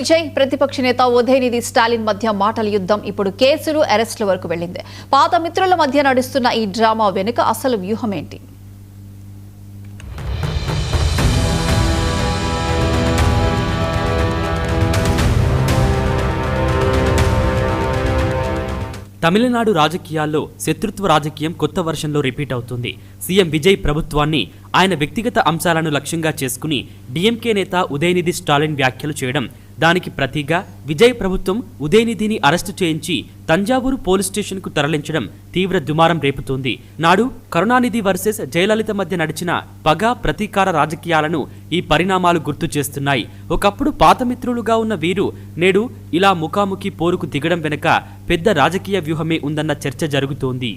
విజయ్ ప్రతిపక్ష నేత ఉదయనిధి స్టాలిన్ మధ్య మాటల యుద్ధం ఇప్పుడు కేసులు అరెస్టుల వరకు వెళ్ళింది. పాత మిత్రుల మధ్య నడుస్తున్న ఈ డ్రామా వెనుక అసలు వ్యూహం ఏంటి? తమిళనాడు రాజకీయాల్లో శత్రుత్వ రాజకీయం కొత్త వర్షన్లో రిపీట్ అవుతుంది. సీఎం విజయ్ ప్రభుత్వాన్ని ఆయన వ్యక్తిగత అంశాలను లక్ష్యంగా చేసుకుని డీఎంకే నేత ఉదయనిధి స్టాలిన్ వ్యాఖ్యలు చేయడం, దానికి ప్రతిగా విజయ్ ప్రభుత్వం ఉదయనిధిని అరెస్టు చేయించి తంజావూరు పోలీస్ స్టేషన్కు తరలించడం తీవ్ర దుమారం రేపుతోంది. నాడు కరుణానిధి వర్సెస్ జయలలిత మధ్య నడిచిన పగ ప్రతీకార రాజకీయాలను ఈ పరిణామాలు గుర్తు చేస్తున్నాయి. ఒకప్పుడు పాత మిత్రులుగా ఉన్న వీరు నేడు ఇలా ముఖాముఖి పోరుకు దిగడం వెనుక పెద్ద రాజకీయ వ్యూహమే ఉందన్న చర్చ జరుగుతోంది.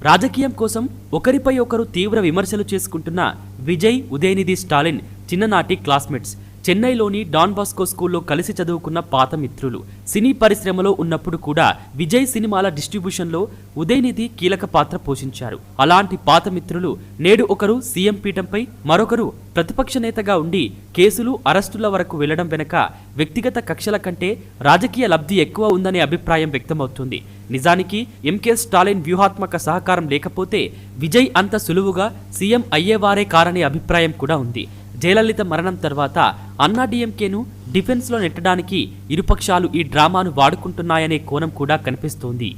రాజకీయం కోసం ఒకరిపై ఒకరు తీవ్ర విమర్శలు చేసుకుంటున్న విజయ్, ఉదయనిధి స్టాలిన్ చిన్ననాటి క్లాస్మేట్స్. చెన్నైలోని డాన్ బాస్కో స్కూల్లో కలిసి చదువుకున్న పాత మిత్రులు. సినీ పరిశ్రమలో ఉన్నప్పుడు కూడా విజయ్ సినిమాల డిస్ట్రిబ్యూషన్లో ఉదయనిధి కీలక పాత్ర పోషించారు. అలాంటి పాత మిత్రులు నేడు ఒకరు సీఎం పీఠంపై, మరొకరు ప్రతిపక్ష నేతగా ఉండి కేసులు, అరెస్టుల వరకు వెళ్లడం వెనుక వ్యక్తిగత కక్షల కంటే రాజకీయ లబ్ధి ఎక్కువ ఉందనే అభిప్రాయం వ్యక్తమవుతుంది. నిజానికి ఎంకే స్టాలిన్ వ్యూహాత్మక సహకారం లేకపోతే విజయ్ అంత సులువుగా సీఎం అయ్యేవారే కారనే అభిప్రాయం కూడా ఉంది. జయలలిత మరణం తర్వాత అన్నాడీఎంకేను డిఫెన్స్లో నెట్టడానికి ఇరుపక్షాలు ఈ డ్రామాను వాడుకుంటున్నాయనే కోణం కూడా కనిపిస్తోంది.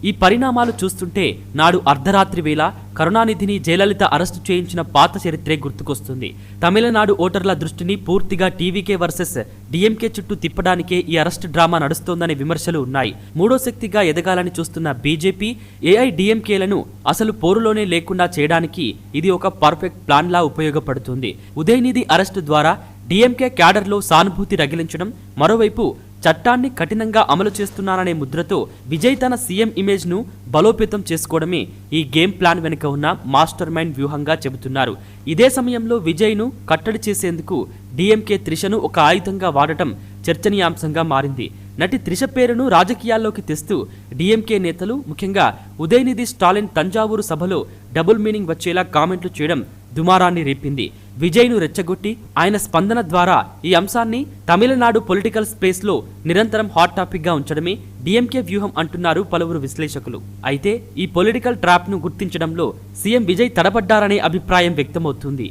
ఈ పరిణామాలు చూస్తుంటే నాడు అర్ధరాత్రి వేళ కరుణానిధిని జయలలిత అరెస్టు చేయించిన పాత చరిత్రే గుర్తుకొస్తుంది. తమిళనాడు ఓటర్ల దృష్టిని పూర్తిగా టీవీకే వర్సెస్ డీఎంకే చుట్టూ తిప్పడానికే ఈ అరెస్ట్ డ్రామా నడుస్తోందనే విమర్శలు ఉన్నాయి. మూడో శక్తిగా ఎదగాలని చూస్తున్న బీజేపీ, ఏఐడీఎంకేలను అసలు పోరులోనే లేకుండా చేయడానికి ఇది ఒక పర్ఫెక్ట్ ప్లాన్లా ఉపయోగపడుతుంది. ఉదయనిధి అరెస్టు ద్వారా డీఎంకే క్యాడర్లో సానుభూతి రగిలించడం, మరోవైపు చట్టాన్ని కఠినంగా అమలు చేస్తున్నారనే ముద్రతో విజయ్ తన సీఎం ఇమేజ్ను బలోపేతం చేసుకోవడమే ఈ గేమ్ ప్లాన్ వెనుక ఉన్న మాస్టర్ మైండ్ వ్యూహంగా చెబుతున్నారు. ఇదే సమయంలో విజయ్ను కట్టడి చేసేందుకు డీఎంకే త్రిషను ఒక ఆయుధంగా వాడటం చర్చనీయాంశంగా మారింది. నటి త్రిష పేరును రాజకీయాల్లోకి తెస్తూ డీఎంకే నేతలు, ముఖ్యంగా ఉదయనిధి స్టాలిన్ తంజావూరు సభలో డబుల్ మీనింగ్ వచ్చేలా కామెంట్లు చేయడం దుమారాన్ని రేపింది. విజయ్ను రెచ్చగొట్టి ఆయన స్పందన ద్వారా ఈ అంశాన్ని తమిళనాడు పొలిటికల్ స్పేస్లో నిరంతరం హాట్ టాపిక్గా ఉంచడమే డీఎంకే వ్యూహం అంటున్నారు పలువురు విశ్లేషకులు. అయితే ఈ పొలిటికల్ ట్రాప్ను గుర్తించడంలో సీఎం విజయ్ తడబడ్డారనే అభిప్రాయం వ్యక్తమవుతుంది.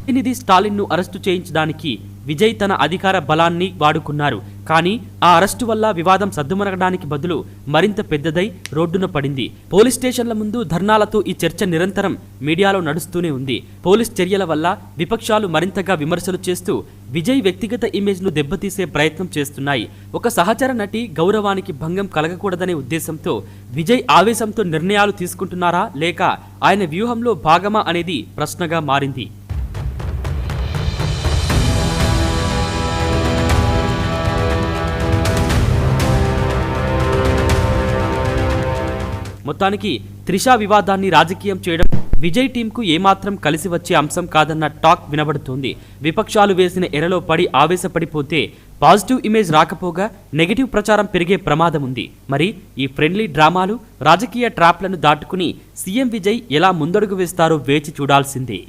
ఉదయనిధి స్టాలిన్ను అరెస్టు చేయించడానికి విజయ్ తన అధికార బలాన్ని వాడుకున్నారు. కానీ ఆ అరెస్టు వల్ల వివాదం సద్దుమణగడానికి బదులు మరింత పెద్దదై రోడ్డున పడింది. పోలీస్ స్టేషన్ల ముందు ధర్నాలతో ఈ చర్చ నిరంతరం మీడియాలో నడుస్తూనే ఉంది. పోలీస్ చర్యల వల్ల విపక్షాలు మరింతగా విమర్శలు చేస్తూ విజయ్ వ్యక్తిగత ఇమేజ్ను దెబ్బతీసే ప్రయత్నం చేస్తున్నాయి. ఒక సహచర నటి గౌరవానికి భంగం కలగకూడదనే ఉద్దేశంతో విజయ్ ఆవేశంతో నిర్ణయాలు తీసుకుంటున్నారా, లేక ఆయన వ్యూహంలో భాగమా అనేది ప్రశ్నగా మారింది. మొత్తానికి త్రిషా వివాదాన్ని రాజకీయం చేయడం విజయ్ టీంకు ఏమాత్రం కలిసి వచ్చే అంశం కాదన్న టాక్ వినబడుతోంది. విపక్షాలు వేసిన ఎరలో పడి ఆవేశపడిపోతే పాజిటివ్ ఇమేజ్ రాకపోగా నెగిటివ్ ప్రచారం పెరిగే ప్రమాదం ఉంది. మరి ఈ ఫ్రెండ్లీ డ్రామాలు, రాజకీయ ట్రాప్లను దాటుకుని సీఎం విజయ్ ఎలా ముందడుగు వేస్తారో వేచి చూడాల్సిందే.